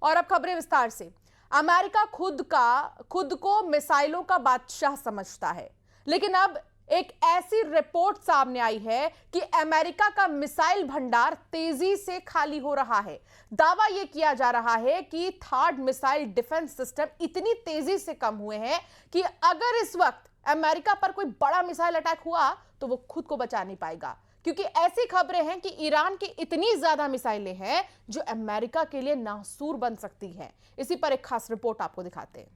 और अब खबरें विस्तार से। अमेरिका खुद को मिसाइलों का बादशाह समझता है, लेकिन अब एक ऐसी रिपोर्ट सामने आई है कि अमेरिका का मिसाइल भंडार तेजी से खाली हो रहा है। दावा यह किया जा रहा है कि थर्ड मिसाइल डिफेंस सिस्टम इतनी तेजी से कम हुए हैं कि अगर इस वक्त अमेरिका पर कोई बड़ा मिसाइल अटैक हुआ तो वो खुद को बचा नहीं पाएगा, क्योंकि ऐसी खबरें हैं कि ईरान की इतनी ज्यादा मिसाइलें हैं जो अमेरिका के लिए नासूर बन सकती हैं। इसी पर एक खास रिपोर्ट आपको दिखाते हैं।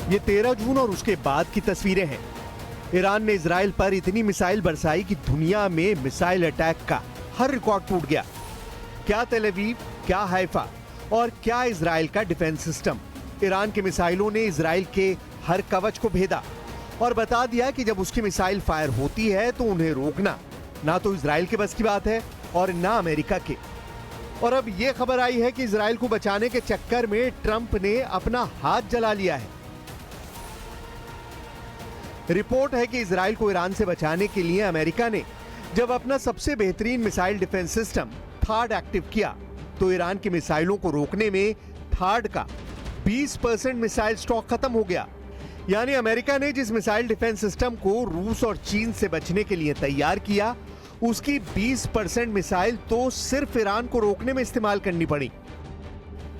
ये 13 जून और उसके बाद की तस्वीरें हैं। ईरान ने इजराइल पर इतनी मिसाइल बरसाई कि दुनिया में मिसाइल अटैक का हर रिकॉर्ड टूट गया। क्या तेल अवीव, क्या हैफा और क्या इजराइल का डिफेंस सिस्टम। ईरान की मिसाइलों ने इजराइल के हर कवच को भेदा और बता दिया कि जब उसकी मिसाइल फायर होती है तो उन्हें रोकना ना तो इजराइल के बस की बात है और ना अमेरिका के। और अब यह खबर आई है कि इजराइल को बचाने के चक्कर में ट्रंप ने अपना हाथ जला लिया है। रिपोर्ट है कि इजराइल को ईरान से बचाने के लिए अमेरिका ने जब अपना सबसे बेहतरीन missile defence system third active किया तो ईरान की मिसाइलों को रोकने में थार्ड का 20% मिसाइल स्टॉक खत्म हो गया। यानी अमेरिका ने जिस मिसाइल डिफेंस सिस्टम को रूस और चीन से बचने के लिए तैयार किया, उसकी 20% मिसाइल तो सिर्फ ईरान को रोकने में इस्तेमाल करनी पड़ी।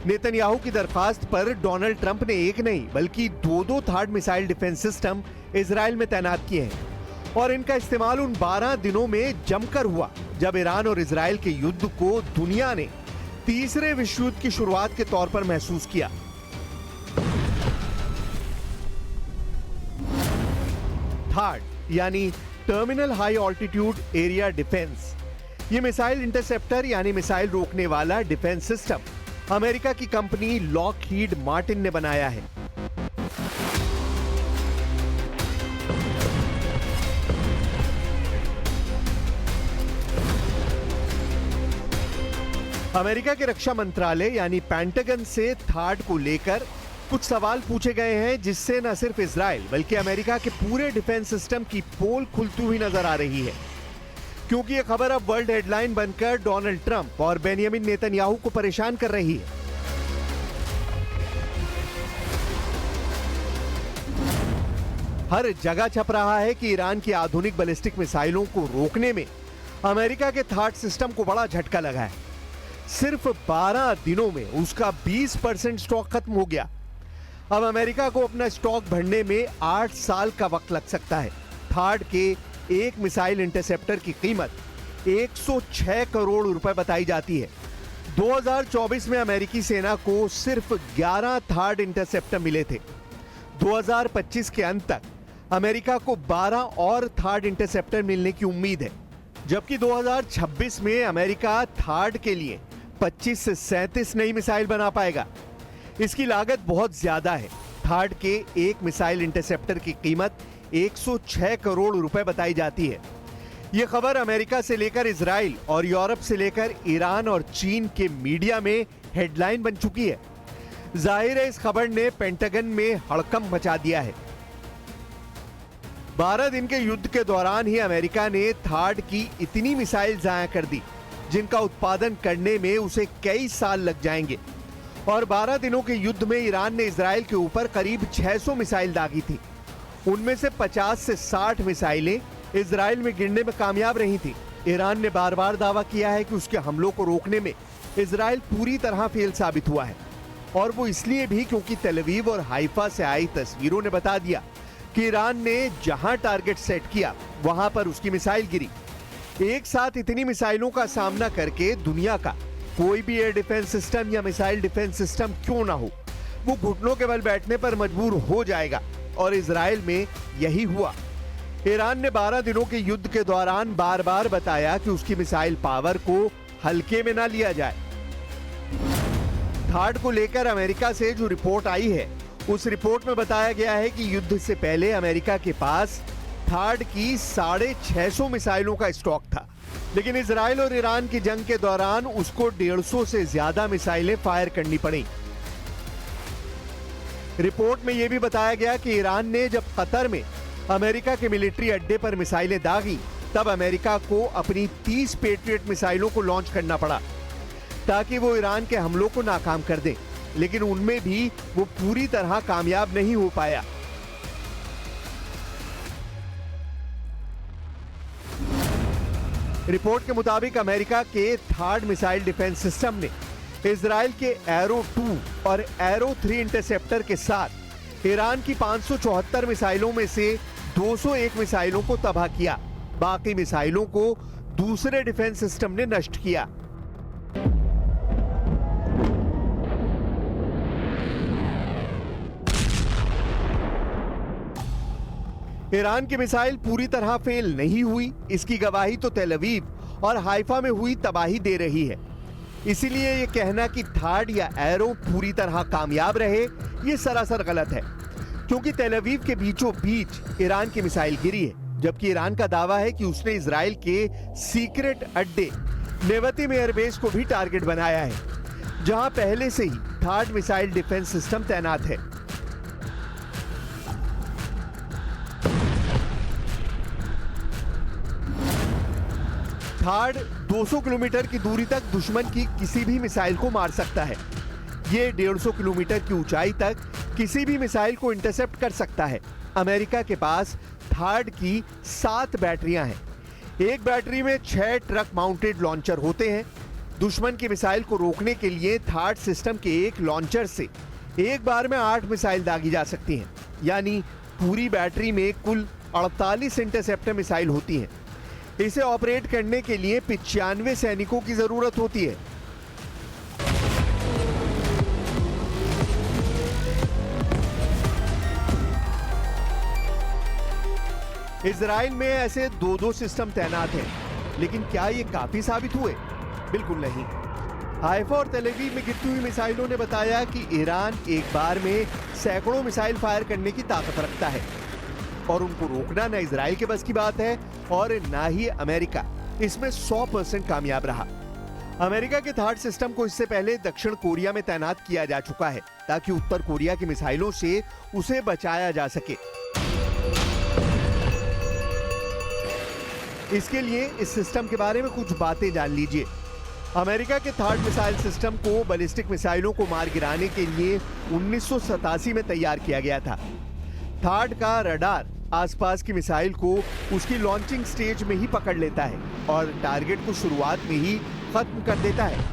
नेतन्याहू की दरखास्त पर डोनाल्ड ट्रंप ने एक नहीं बल्कि दो third missile defence system Israel में तैनात किए हैं और इनका इस्तेमाल उन 12 दिनों में जमकर हुआ जब ईरान और इजराइल के युद्ध को दुनिया ने तीसरे विश्व युद्ध की शुरुआत के तौर पर महसूस किया। थर्ड यानी terminal high altitude area defence, ये मिसाइल इंटरसेप्टर यानी मिसाइल रोकने वाला डिफेंस सिस्टम अमेरिका की कंपनी लॉकहीड मार्टिन ने बनाया है। अमेरिका के रक्षा मंत्रालय यानी पेंटागन से थर्ड को लेकर कुछ सवाल पूछे गए हैं, जिससे न सिर्फ इजराइल बल्कि अमेरिका के पूरे डिफेंस सिस्टम की पोल खुलती हुई नजर आ रही है, क्योंकि यह खबर अब वर्ल्ड हेडलाइन बनकर डोनाल्ड ट्रंप और बेंयामिन नेतन्याहू को परेशान कर रही है। हर जगह छप रहा है कि ईरान की आधुनिक बैलिस्टिक मिसाइलों को रोकने में अमेरिका के थर्ड सिस्टम को बड़ा झटका लगा है। सिर्फ 12 दिनों में उसका 20% स्टॉक खत्म हो गया। अब अमेरिका को अपना स्टॉक भरने में 8 साल का वक्त लग सकता है। थर्ड के एक मिसाइल इंटरसेप्टर की कीमत 106 करोड़ रुपए बताई जाती है। 2024 में अमेरिकी सेना को सिर्फ 11 थर्ड इंटरसेप्टर मिले थे। 2025 के अंत तक अमेरिका को 12 और थर्ड इंटरसेप्टर मिलने की उम्मीद है, जबकि 2026 में अमेरिका थर्ड के लिए 25 से 37 नई मिसाइल बना पाएगा। इसकी लागत बहुत ज्यादा है। थर्ड के एक मिसाइल इंटरसेप्टर की कीमत 106 करोड़ रुपए बताई जाती है। यह खबर अमेरिका से लेकर इजराइल और यूरोप से लेकर ईरान और चीन के मीडिया में हेडलाइन बन चुकी है। जाहिर है इस खबर ने पेंटागन में हड़कंप मचा दिया है। 12 दिन के युद्ध के दौरान ही अमेरिका ने थर्ड की इतनी मिसाइल जाया कर दी, जिनका उत्पादन करने में उसे कई साल लग जाएंगे। और 12 दिनों के युद्ध में ईरान ने इजराइल के ऊपर करीब 600 मिसाइल दागी थी। उनमें से 50 से 60 मिसाइलें इजराइल में गिरने में कामयाब रही थी। ईरान ने बार बार दावा किया है कि उसके हमलों को रोकने में इजराइल पूरी तरह फेल साबित हुआ है, और वो इसलिए भी क्योंकि तेल अवीव और हाइफा से आई तस्वीरों ने बता दिया कि ईरान ने जहां टारगेट सेट किया वहां पर उसकी मिसाइल गिरी। एक साथ इतनी मिसाइलों का सामना करके दुनिया का कोई भी एयर डिफेंस सिस्टम या मिसाइल डिफेंस सिस्टम क्यों ना हो, वो घुटनों के बल बैठने पर मजबूर हो जाएगा। और इजराइल में यही हुआ। ईरान ने 12 दिनों के युद्ध के दौरान बार बार बताया कि उसकी मिसाइल पावर को हल्के में ना लिया जाए। थाड को लेकर अमेरिका से जो रिपोर्ट आई है, उस रिपोर्ट में बताया गया है कि युद्ध से पहले अमेरिका के पास थाड की 650 मिसाइलों का स्टॉक था, लेकिन इजराइल और ईरान की जंग के दौरान उसको 150 से ज्यादा मिसाइलें फायर करनी पड़ी। रिपोर्ट में यह भी बताया गया कि ईरान ने जब कतर में अमेरिका के मिलिट्री अड्डे पर मिसाइलें दागी, तब अमेरिका को अपनी 30 पेट्रियट मिसाइलों को लॉन्च करना पड़ा ताकि वो ईरान के हमलों को नाकाम कर दे, लेकिन उनमें भी वो पूरी तरह कामयाब नहीं हो पाया। रिपोर्ट के मुताबिक अमेरिका के थाड मिसाइल डिफेंस सिस्टम ने इजराइल के एरो 2 और एरो 3 इंटरसेप्टर के साथ ईरान की 574 मिसाइलों में से 201 मिसाइलों को तबाह किया। बाकी मिसाइलों को दूसरे डिफेंस सिस्टम ने नष्ट किया। ईरान की मिसाइल पूरी तरह फेल नहीं हुई, इसकी गवाही तो तेल अवीव और हाइफा में हुई तबाही दे रही है। इसीलिए यह कहना कि थाड या एरो पूरी तरह कामयाब रहे, यह सरासर गलत है, क्योंकि तेल अवीव के बीचों बीच ईरान की मिसाइल गिरी है, जबकि ईरान का दावा है कि उसने इजराइल के सीक्रेट अड्डे नेवतीम एयरबेस को भी टारगेट बनाया है, जहां पहले से ही थाड मिसाइल डिफेंस सिस्टम तैनात है। थाड 200 किलोमीटर की दूरी तक दुश्मन की किसी भी मिसाइल को मार सकता है। ये 150 किलोमीटर की ऊंचाई तक किसी भी मिसाइल को इंटरसेप्ट कर सकता है। अमेरिका के पास थाड की 7 बैटरियां हैं। एक बैटरी में 6 ट्रक माउंटेड लॉन्चर होते हैं। दुश्मन की मिसाइल को रोकने के लिए थाड सिस्टम के एक लॉन्चर से एक बार में 8 मिसाइल दागी जा सकती हैं, यानी पूरी बैटरी में कुल 48 इंटरसेप्टर मिसाइल होती हैं। इसे ऑपरेट करने के लिए 95 सैनिकों की जरूरत होती है। इजराइल में ऐसे 2-2 सिस्टम तैनात हैं, लेकिन क्या ये काफी साबित हुए? बिल्कुल नहीं। हाइफा और तेल अवीव में गिरती हुई मिसाइलों ने बताया कि ईरान एक बार में सैकड़ों मिसाइल फायर करने की ताकत रखता है, और उनको रोकना न इजराइल के बस की बात है और ना ही अमेरिका इसमें 100% कामयाब रहा। अमेरिका के थाड सिस्टम को इससे पहले दक्षिण कोरिया में तैनात किया जा चुका है, ताकि उत्तर कोरिया की मिसाइलों से उसे बचाया जा सके। इसके लिए इस सिस्टम के बारे में कुछ बातें जान लीजिए। अमेरिका के थाड मिसाइल सिस्टम को बैलिस्टिक मिसाइलों को मार गिराने के लिए 1987 में तैयार किया गया था। थाड का रडार आसपास की मिसाइल को उसकी लॉन्चिंग स्टेज में ही पकड़ लेता है और टारगेट को शुरुआत में ही खत्म कर देता है।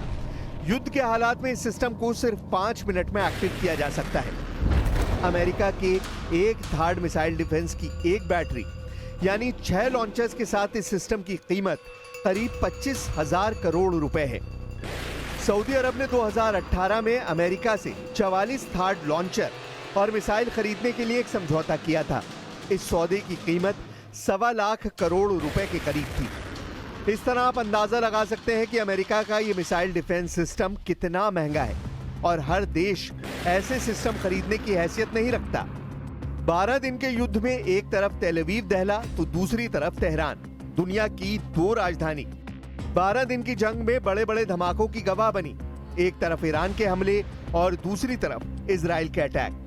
युद्ध के हालात में इस सिस्टम को सिर्फ 5 मिनट में एक्टिव किया जा सकता है। अमेरिका के एक थाड मिसाइल डिफेंस की एक बैटरी यानी 6 लॉन्चर्स के साथ इस सिस्टम की कीमत करीब 25,000 करोड़ रुपए है। सऊदी अरब ने 2018 में अमेरिका से 44 थाड लॉन्चर और मिसाइल खरीदने के लिए एक समझौता किया था। इस सौदे की कीमत 1.25 लाख करोड़ रुपए के करीब थी। इस तरह आप अंदाजा लगा सकते हैं कि अमेरिका का ये मिसाइल डिफेंस सिस्टम कितना महंगा है, और हर देश ऐसे सिस्टम खरीदने की हैसियत नहीं रखता। 12 दिन के युद्ध में एक तरफ तेल अवीव दहला तो दूसरी तरफ तेहरान, दुनिया की 2 राजधानी 12 दिन की जंग में बड़े बड़े धमाकों की गवाह बनी। एक तरफ ईरान के हमले और दूसरी तरफ इजराइल के अटैक।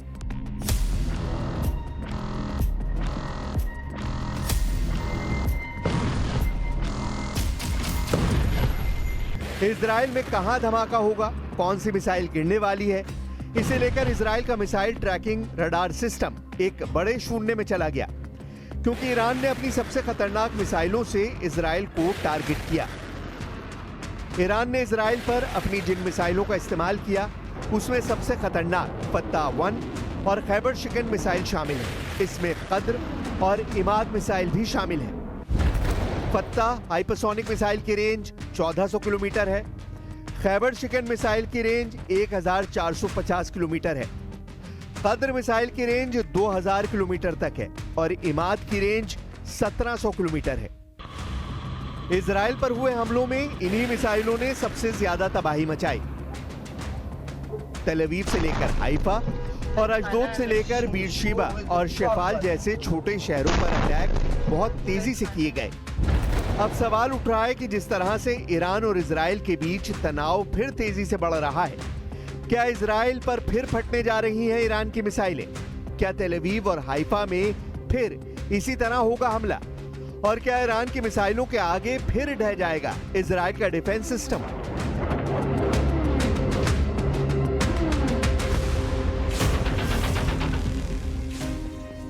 इजराइल में कहां धमाका होगा, कौन सी मिसाइल गिरने वाली है, इसे लेकर इजराइल का मिसाइल ट्रैकिंग रडार सिस्टम एक बड़े शून्य में चला गया, क्योंकि ईरान ने अपनी सबसे खतरनाक मिसाइलों से इजराइल को टारगेट किया। ईरान ने इजराइल पर अपनी जिन मिसाइलों का इस्तेमाल किया, उसमें सबसे खतरनाक फत्ता-1 और खैबर शिकन मिसाइल शामिल है। इसमें कद्र और इमाद मिसाइल भी शामिल है। फत्ता हाइपरसोनिक मिसाइल की रेंज 1400 किलोमीटर है। खैबर शिकन मिसाइल की रेंज 1450 किलोमीटर है। कद्र मिसाइल की रेंज 2000 किलोमीटर तक है और इमाद की रेंज 1700 किलोमीटर है। इजराइल पर हुए हमलों में इन्हीं मिसाइलों ने सबसे ज्यादा तबाही मचाई। तेल अवीव से लेकर हाइफा और अशदोद से लेकर बीरशेबा और शेफाल जैसे छोटे शहरों पर अटैक बहुत तेजी से किए गए। अब सवाल उठ रहा है कि जिस तरह से ईरान और इजराइल के बीच तनाव फिर तेजी से बढ़ रहा है, क्या इजराइल पर फिर फटने जा रही हैं ईरान की मिसाइलें? क्या तेल अवीव और हाइफा में फिर इसी तरह होगा हमला? और क्या ईरान की मिसाइलों के आगे फिर ढह जाएगा इजराइल का डिफेंस सिस्टम?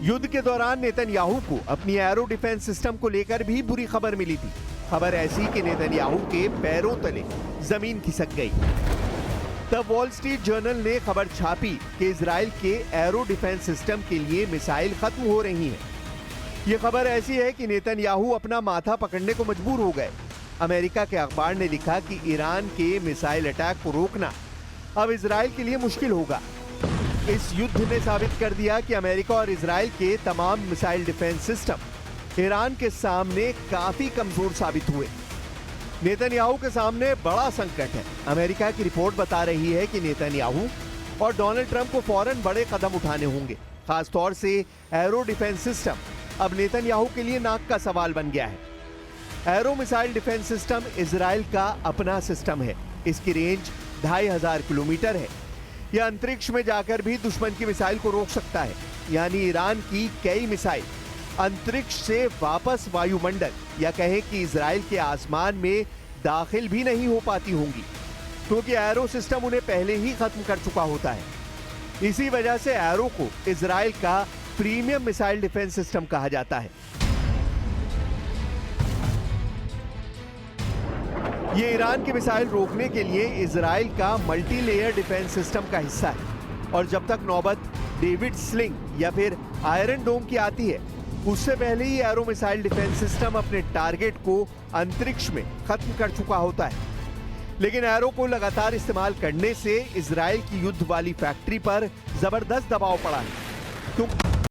युद्ध के दौरान नेतन्याहू को अपनी एरो डिफेंस सिस्टम को लेकर भी बुरी खबर मिली थी। खबर ऐसी कि नेतन्याहू के पैरों तले जमीन खिसक गई। तब वॉल स्ट्रीट जर्नल ने खबर छापी कि इजराइल के एरो डिफेंस सिस्टम के लिए मिसाइल खत्म हो रही हैं। यह खबर ऐसी है कि नेतन्याहू अपना माथा पकड़ने को मजबूर हो गए। अमेरिका के अखबार ने लिखा कि ईरान के मिसाइल अटैक को रोकना अब इजराइल के लिए मुश्किल होगा। इस युद्ध ने साबित कर दिया कि अमेरिका और इजराइल के तमाम मिसाइल डिफेंस सिस्टम ईरान के सामने काफी कमजोर साबित हुए। नेतन्याहू के सामने बड़ा संकट है। अमेरिका की रिपोर्ट बता रही है कि नेतन्याहू और डोनाल्ड ट्रंप को फौरन बड़े कदम उठाने होंगे। खासतौर से एरो डिफेंस सिस्टम अब नेतन्याहू के लिए नाक का सवाल बन गया है। Arrow missile defence system Israel का अपना सिस्टम है। इसकी रेंज 2500 किलोमीटर है। यह अंतरिक्ष में जाकर भी दुश्मन की मिसाइल को रोक सकता है। यानी ईरान की कई मिसाइल अंतरिक्ष से वापस वायुमंडल या कहें कि इजराइल के आसमान में दाखिल भी नहीं हो पाती होंगी, क्योंकि एरो सिस्टम उन्हें पहले ही खत्म कर चुका होता है। इसी वजह से एरो को इजराइल का प्रीमियम मिसाइल डिफेंस सिस्टम कहा जाता है। ये ईरान की मिसाइल रोकने के लिए इजराइल का मल्टी लेयर डिफेंस सिस्टम का हिस्सा है। और जब तक नौबत डेविड स्लिंग या फिर आयरन डोम की आती है, उससे पहले ही एरो मिसाइल डिफेंस सिस्टम अपने टारगेट को अंतरिक्ष में खत्म कर चुका होता है। लेकिन एरो को लगातार इस्तेमाल करने से इजराइल की युद्ध वाली फैक्ट्री पर जबरदस्त दबाव पड़ा है।